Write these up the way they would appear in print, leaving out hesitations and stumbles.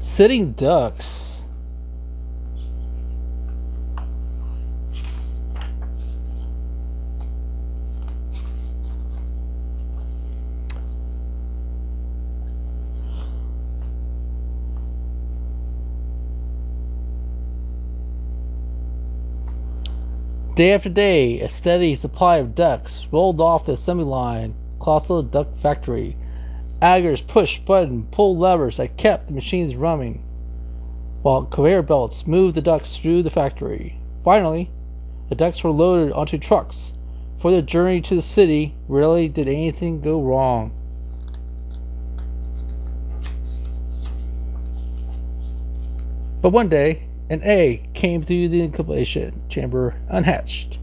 Sitting ducks. Day after day, a steady supply of ducks rolled off the assembly line, Colossal Duck Factory. Alligators pushed buttons, pulled levers that kept the machines running, while conveyor belts moved the ducks through the factory. Finally, the ducks were loaded onto trucks. For their journey to the city, rarely did anything go wrong. But one day, an egg came through the incubation chamber unhatched.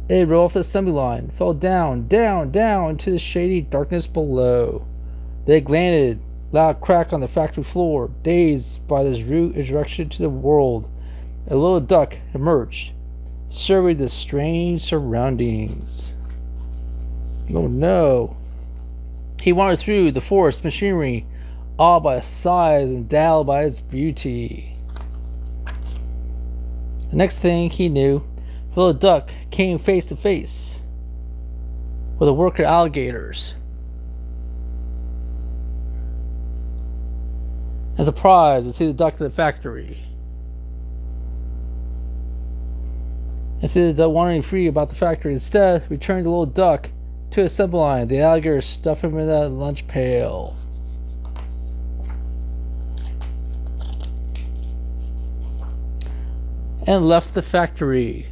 It rolled off the assembly line, fell down into the shady darkness below. The egg landed, loud crack on the factory floor. Dazed by this rude introduction to the world, a little duck emerged, surveyed the strange surroundings. Oh no. He wandered through the forest machinery, awed by its size and dazzled by its beauty. The next thing he knew, the little duck came face to face with a worker alligators. And surprised to see the duck in the factory. Instead of the duck wandering free about the factory, instead returned the little duck to his assembly line. The alligator stuffed him in the lunch pail. And left the factory.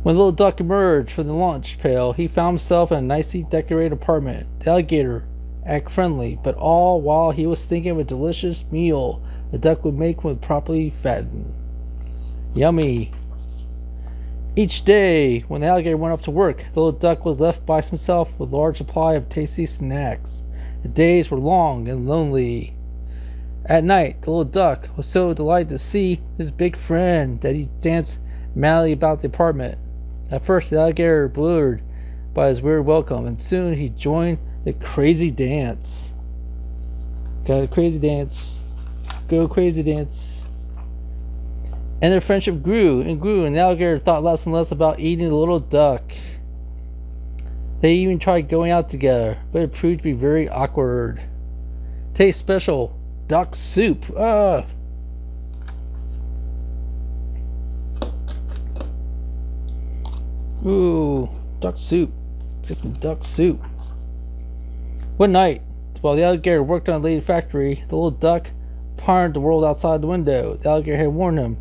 When the little duck emerged from the lunch pail, he found himself in a nicely decorated apartment. The alligator acted friendly, but all while he was thinking of a delicious meal the duck would make when properly fattened. Yummy. Each day, when the alligator went off to work, the little duck was left by himself with a large supply of tasty snacks. The days were long and lonely. At night, the little duck was so delighted to see his big friend that he danced madly about the apartment. At first, the alligator bewildered by his weird welcome, and soon he joined the crazy dance. Got a crazy dance. Go crazy dance. And their friendship grew, and the alligator thought less and less about eating the little duck. They even tried going out together, but it proved to be very awkward. Tastes special. Duck soup. Ooh, duck soup. Just some duck soup. One night, while the alligator worked on a lady factory, the little duck pondered the world outside the window. The alligator had warned him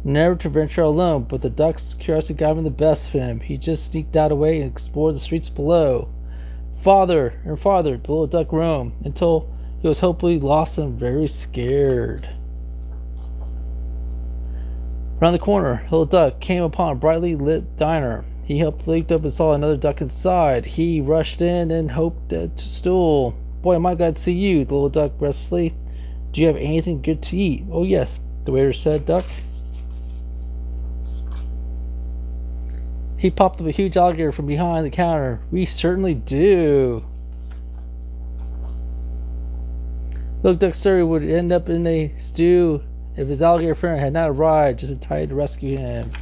never to venture alone, but the duck's curiosity got him the best of him. He just sneaked out away and explored the streets below. Farther and farther, the little duck roamed until he was hopefully lost and very scared. Around the corner, the little duck came upon a brightly lit diner. He leaped up and saw another duck inside. He rushed in and hoped to stool. Boy, am I glad to see you, the little duck breathlessly. Do you have anything good to eat? Oh yes, the waiter said, duck. He popped up a huge alligator from behind the counter. We certainly do. Little duck's story would end up in a stew if his alligator friend had not arrived just in time to rescue him.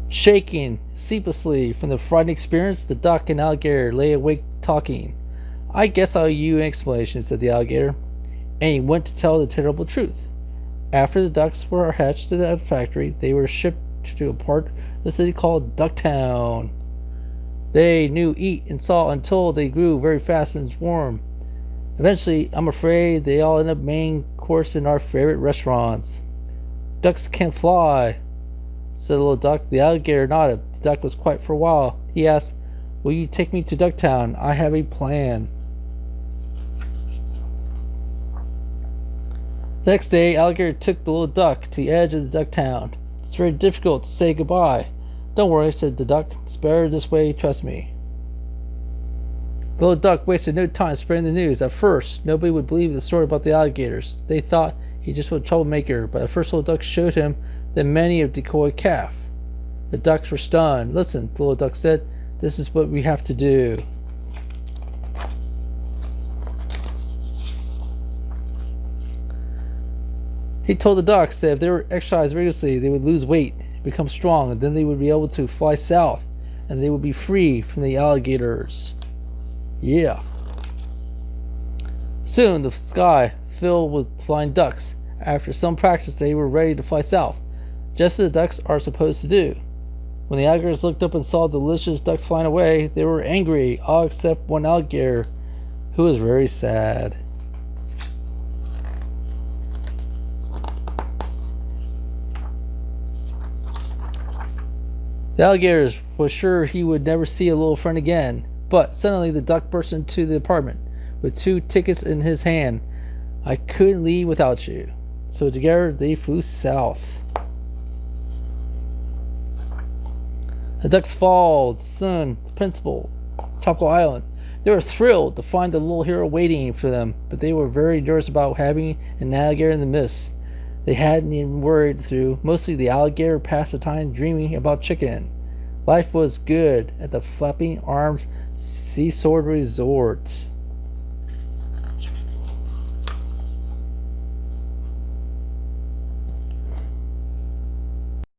Shaking sleeplessly from the frightening experience, the duck and alligator lay awake talking. I guess I owe you an explanation, said the alligator, and he went to tell the terrible truth. After the ducks were hatched at the factory, they were shipped to a part of the city called Ducktown. They knew, eat, and saw until they grew very fast and warm. Eventually, I'm afraid they all end up main course in our favorite restaurants. Ducks can't fly, said the little duck. The alligator nodded. The duck was quiet for a while. He asked, will you take me to Ducktown? I have a plan. The next day, alligator took the little duck to the edge of the Ducktown. It's very difficult to say goodbye. Don't worry, said the duck. It's better this way, trust me. The little duck wasted no time spreading the news. At first, nobody would believe the story about the alligators. They thought he just was a troublemaker, but the first little duck showed him the many of decoy calf. The ducks were stunned. Listen, the little duck said, This is what we have to do. He told the ducks that if they were exercised rigorously, they would lose weight, become strong, and then they would be able to fly south, and they would be free from the alligators. Yeah. Soon, the sky filled with flying ducks. After some practice, they were ready to fly south, just as the ducks are supposed to do. When the alligators looked up and saw the delicious ducks flying away, they were angry, all except one alligator, who was very sad. The alligators was sure he would never see a little friend again, but suddenly the duck burst into the apartment with 2 tickets in his hand. I couldn't leave without you. So together they flew south. The ducks followed Sun, the principal, Tropical Island. They were thrilled to find the little hero waiting for them, but they were very nervous about having an alligator in the mist. They hadn't even worried through. Mostly the alligator passed the time dreaming about chicken. Life was good at the Flapping Arms Sea Sword Resort.